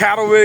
Caraway,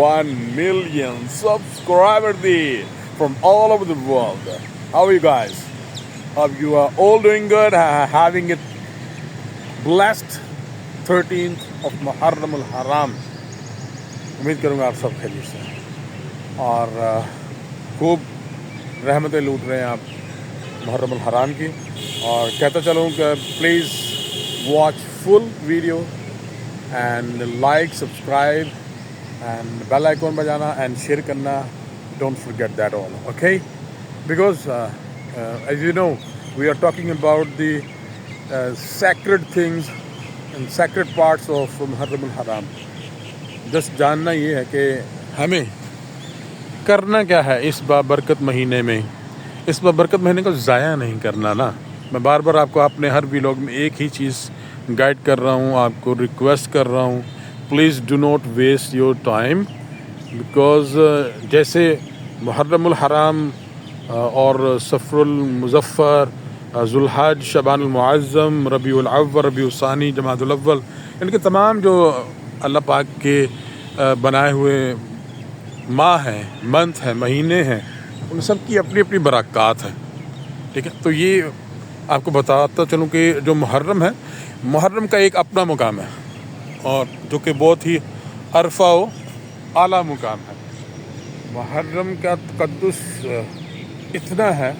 1 million subscriber the from all over the world. How are you guys? Hope you are all doing good, having it blessed 13th of Muharram al-Haram. امید کروں گا آپ سب خیریت سے اور خوب رحمتیں لوٹ رہے ہیں آپ محرم الحرام کی. اور کہتا چلوں کہ please watch full video and like subscribe and bell icon بجانا اینڈ شیئر کرنا. Don't forget that all, okay, because as you know we are talking about the sacred things and sacred parts of Muharram al-Haram. Just جاننا یہ ہے کہ ہمیں کرنا کیا ہے اس بابرکت مہینے میں. اس بابرکت مہینے کو ضائع نہیں کرنا نا. میں بار بار آپ کو اپنے ہر ویلاگ میں ایک ہی چیز گائیڈ کر رہا ہوں, آپ کو ریکویسٹ کر رہا ہوں, please do not waste your time. Because جیسے محرم الحرام اور صفر المظفر, ذوالحج, شعبان المعظم, ربیع الاول, ربیع الثانی, جمادی الاول, ان کے تمام جو اللہ پاک کے بنائے ہوئے ماہ ہیں, منتھ ہیں, مہینے ہیں, ان سب کی اپنی اپنی برکات ہیں. ٹھیک ہے, تو یہ آپ کو بتاتا چلوں کہ جو محرم ہے, محرم کا ایک اپنا مقام ہے اور جو کہ بہت ہی عرفہ و اعلیٰ مقام ہے. محرم کا تقدس اتنا ہے,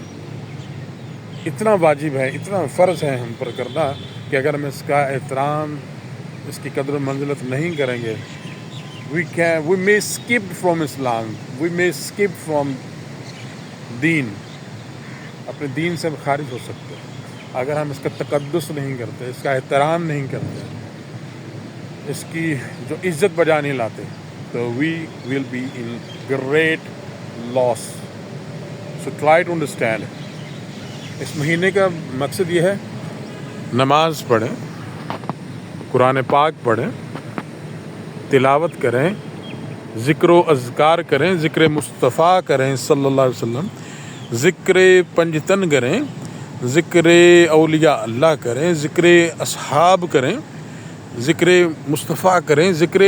اتنا واجب ہے, اتنا فرض ہے ہم پر کرنا کہ اگر ہم اس کا احترام, اس کی قدر و منزلت نہیں کریں گے, we may skip from Islam, we may skip from دین, اپنے دین سے خارج ہو سکتے ہیں اگر ہم اس کا تقدس نہیں کرتے, اس کا احترام نہیں کرتے, اس کی جو عزت بجا نہیں لاتے, تو we will be in great loss. So try to understand. اس مہینے کا مقصد یہ ہے نماز پڑھیں, قرآن پاک پڑھیں, تلاوت کریں, ذکر و اذکار کریں, ذکر مصطفیٰ کریں صلی اللہ علیہ وسلم, ذکر پنجتن کریں, ذکر اولیاء اللہ کریں, ذکر اصحاب کریں, ذکر مصطفیٰ کریں, ذکر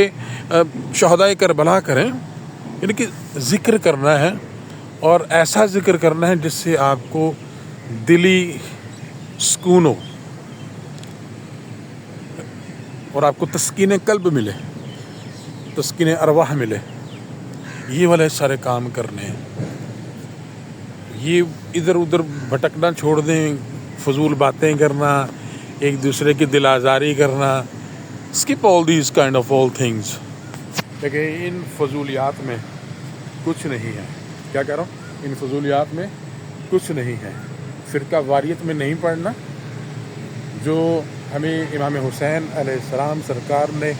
شہدائے کربلا کریں. یعنی کہ ذکر کرنا ہے اور ایسا ذکر کرنا ہے جس سے آپ کو دلی سکون ہو اور آپ کو تسکین قلب ملے, تسکین ارواح ملے. یہ والے سارے کام کرنے ہیں. یہ ادھر ادھر بھٹکنا چھوڑ دیں, فضول باتیں کرنا, ایک دوسرے کی دل آزاری کرنا. Skip all these kind of all things. لیکن ان فضولیات میں کچھ نہیں ہے. کیا کہہ رہا ہوں, ان فضولیات میں کچھ نہیں ہے. فرقہ واریت میں نہیں پڑھنا جو ہمیں امام حسین علیہ السلام سرکار نے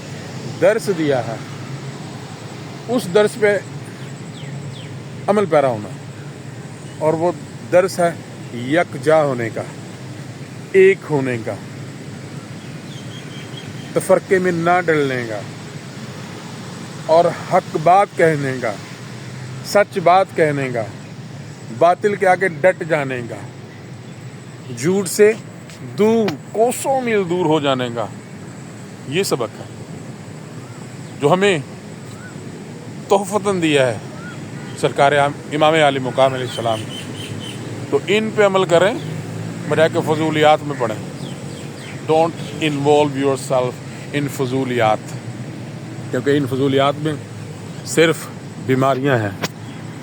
درس دیا ہے, اس درس پہ عمل پیرا ہونا. اور وہ درس ہے یکجا ہونے کا, ایک ہونے کا, تفرقے میں نہ ڈلنے کا, اور حق بات کہنے کا, سچ بات کہنے کا, باطل کے آگے ڈٹ جانے کا, جھوٹ سے دور, کوسوں میل دور ہو جانے کا. یہ سبق ہے جو ہمیں تحفتاً دیا ہے سرکار امام علی مقام علیہ السلام. تو ان پہ عمل کریں بجائے کہ فضولیات میں پڑھیں. Don't involve yourself in فضولیات, کیونکہ ان فضولیات میں صرف بیماریاں ہیں.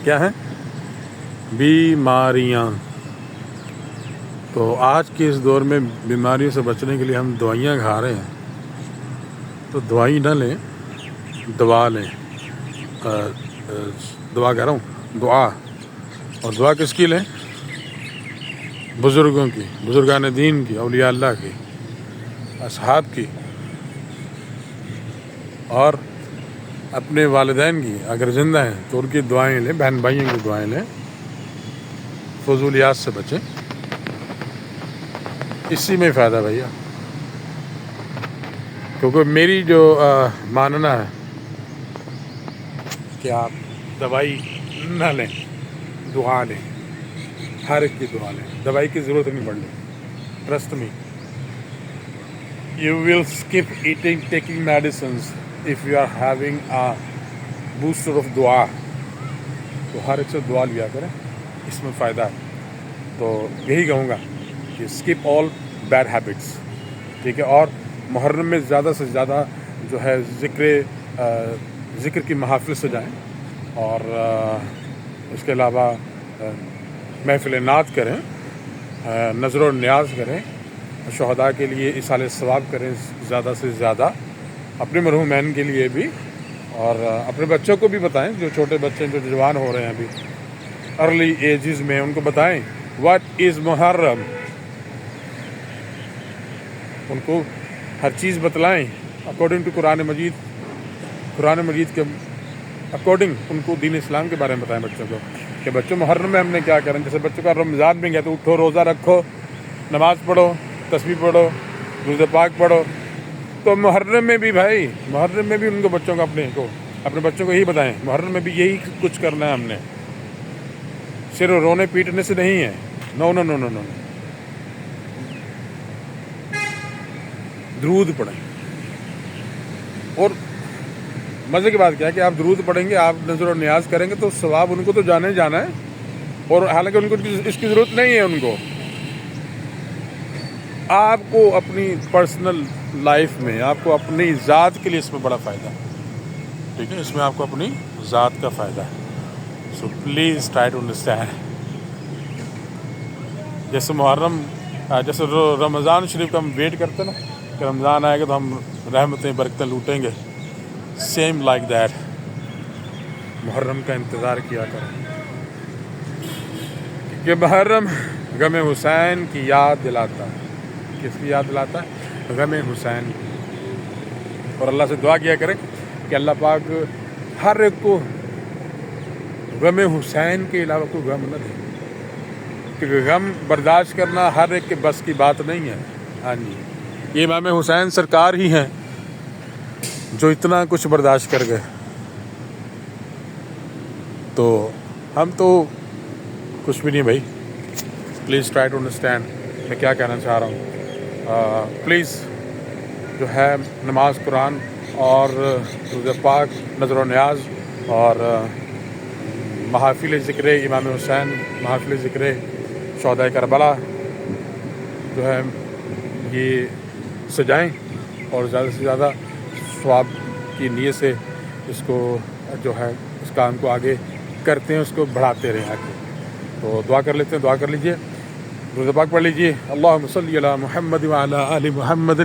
کیا ہیں؟ بیماریاں. تو آج کے اس دور میں بیماریوں سے بچنے کے لیے ہم دوائیاں کھا رہے ہیں. تو دوائی نہ لیں, دوا لیں. دعا کہہ رہا ہوں, دعا. اور دعا کس کی لیں؟ بزرگوں کی, بزرگان دین کی, اولیاء اللہ کی, اصحاب کی, اور اپنے والدین کی اگر زندہ ہیں تو ان کی دعائیں لیں, بہن بھائیوں کی دعائیں لیں. فضولیات سے بچیں, اسی میں فائدہ بھیا. کیونکہ میری جو ماننا ہے کہ آپ دوائی نہ لیں, دعا لیں, ہر ایک کی دعا لیں. دوائی کی ضرورت نہیں پڑنے. Trust me, you will skip taking medicines if you are having a booster of دعا تو ہر ایک سے دعا لیا کریں, اس میں فائدہ ہے. تو یہی کہوں گا کہ اسکپ آل بیڈ ہیبٹس, ٹھیک ہے. اور محرم میں زیادہ سے زیادہ جو ہے ذکر کی محافل سجائیں, اور اس کے علاوہ محفل نعت کریں, نظر و نیاز کریں, شہداء کے لیے ایصال ثواب کریں زیادہ سے زیادہ, اپنے مرحومین کے لیے بھی, اور اپنے بچوں کو بھی بتائیں, جو چھوٹے بچے جو جوان ہو رہے ہیں ابھی ارلی ایجز میں, ان کو بتائیں واٹ از محرم, ان کو ہر چیز بتلائیں اکارڈنگ ٹو قرآن مجید کے اکارڈنگ. ان کو دین اسلام کے بارے میں بتائیں بچوں کو کہ بچوں محرم میں ہم نے کیا کریں. جیسے بچوں کا رمضان میں گیا تو اٹھو, روزہ رکھو, نماز پڑھو, تسبیح پڑھو, درود پاک پڑھو. تو محرم میں بھی بھائی, محرم میں بھی ان کو بچوں کو اپنے بچوں کو یہی بتائیں, محرم میں بھی یہی کچھ کرنا ہے ہم نے, صرف رونے پیٹنے سے نہیں ہے. نو نو نو نو نو درود پڑھیں. اور مزے کی بات کیا ہے کہ آپ درود پڑھیں گے, آپ نظر و نیاز کریں گے تو ثواب ان کو تو جانا ہی جانا ہے, اور حالانکہ ان کو اس کی ضرورت نہیں ہے. ان کو آپ کو اپنی پرسنل لائف میں, آپ کو اپنی ذات کے لیے اس میں بڑا فائدہ ہے, ٹھیک ہے. اس میں آپ کو اپنی ذات کا فائدہ ہے. So please try to understand. جیسے جیسے رمضان شریف کا ہم ویٹ کرتے ہیں نا کہ رمضان آئے گا تو ہم رحمتیں برکتیں لوٹیں گے, سیم لائک دیٹ محرم کا انتظار کیا کریں, کہ محرم غم حسین کی یاد دلاتا ہے. کس کی یاد دلاتا ہے؟ غم حسین. اور اللہ سے دعا کیا کریں کہ اللہ پاک ہر ایک کو غم حسین کے علاوہ کوئی غم نہ دے, کیونکہ غم برداشت کرنا ہر ایک کے بس کی بات نہیں ہے. ہاں جی, یہ امام حسین سرکار ہی ہیں جو اتنا کچھ برداشت کر گئے. تو ہم تو کچھ بھی نہیں بھائی. پلیز ٹرائی ٹو انڈرسٹینڈ میں کیا کہنا چاہ رہا ہوں. پلیز جو ہے نماز, قرآن اور درود پاک, نظر و نیاز اور محافل ذکر امام حسین, محافل ذکر شہداء کربلا جو ہے یہ سجائیں, اور زیادہ سے زیادہ ثواب کی نیت سے اس کو جو ہے اس کام کو آگے کرتے ہیں, اس کو بڑھاتے رہیں آگے. تو دعا کر لیتے ہیں, دعا کر لیجئے, درود پاک پڑھ لیجئے. اللہم صلی علی محمد وعلی آل محمد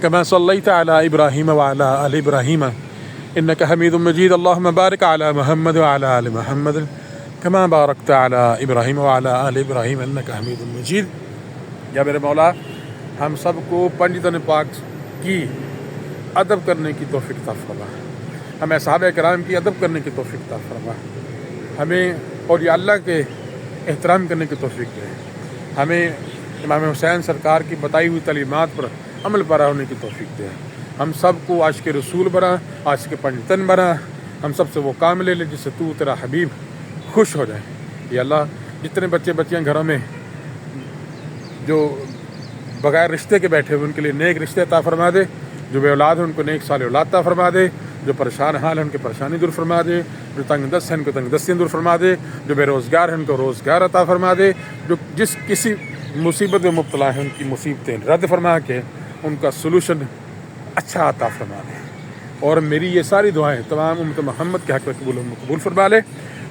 کما صلیت علی ابراہیم وعلی آل ابراہیم انک حمید مجید. اللہم بارک علی محمد وعلی آل محمد کما بارکت علی ابراہیم وعلی آل ابراہیم انک حمید مجید. یا میرے مولا, ہم سب کو پنجتن پاک کی ادب کرنے کی توفیق عطا فرما, ہمیں صحابہ کرام کی ادب کرنے کی توفیق عطا فرما, ہمیں اور یا اللہ کے احترام کرنے کی توفیق دے, ہمیں امام حسین سرکار کی بتائی ہوئی تعلیمات پر عمل پیرا ہونے کی توفیق دے. ہم سب کو عاشق رسول بنا, عاشق پنجتن بنا, ہم سب سے وہ کام لے لے جس سے تو تیرا حبیب خوش ہو جائے. یا اللہ, جتنے بچے بچیاں گھروں میں جو بغیر رشتے کے بیٹھے ہوئے ان کے لیے نیک رشتے عطا فرما دے, جو بے اولاد ہیں ان کو نیک صالح اولاد عطا فرما دے, جو پریشان حال ہیں ان کی پریشانی دور فرما دے, جو تنگ دست ہیں ان کو تنگ دستیاں دور فرما دے, جو بے روزگار ہیں ان کو روزگار عطا فرما دے, جو جس کسی مصیبت میں مبتلا ہیں ان کی مصیبتیں رد فرما کے ان کا سلوشن اچھا عطا فرما دے. اور میری یہ ساری دعائیں تمام امت محمد کے حق میں قبول فرما لے,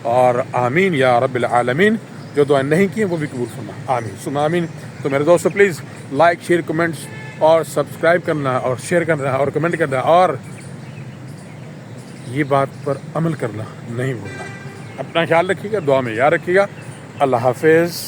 اور آمین یا رب العالمین. جو دعائیں نہیں کی ہیں وہ بھی قبول فرما, آمین ثم آمین. تو میرے دوستو پلیز لائک, شیئر, کمنٹس اور سبسکرائب کرنا اور شیئر کرنا اور کمنٹ کرنا, اور یہ بات پر عمل کرنا نہیں بھولنا. اپنا خیال رکھیے گا, دعا میں یاد رکھیے گا. اللہ حافظ.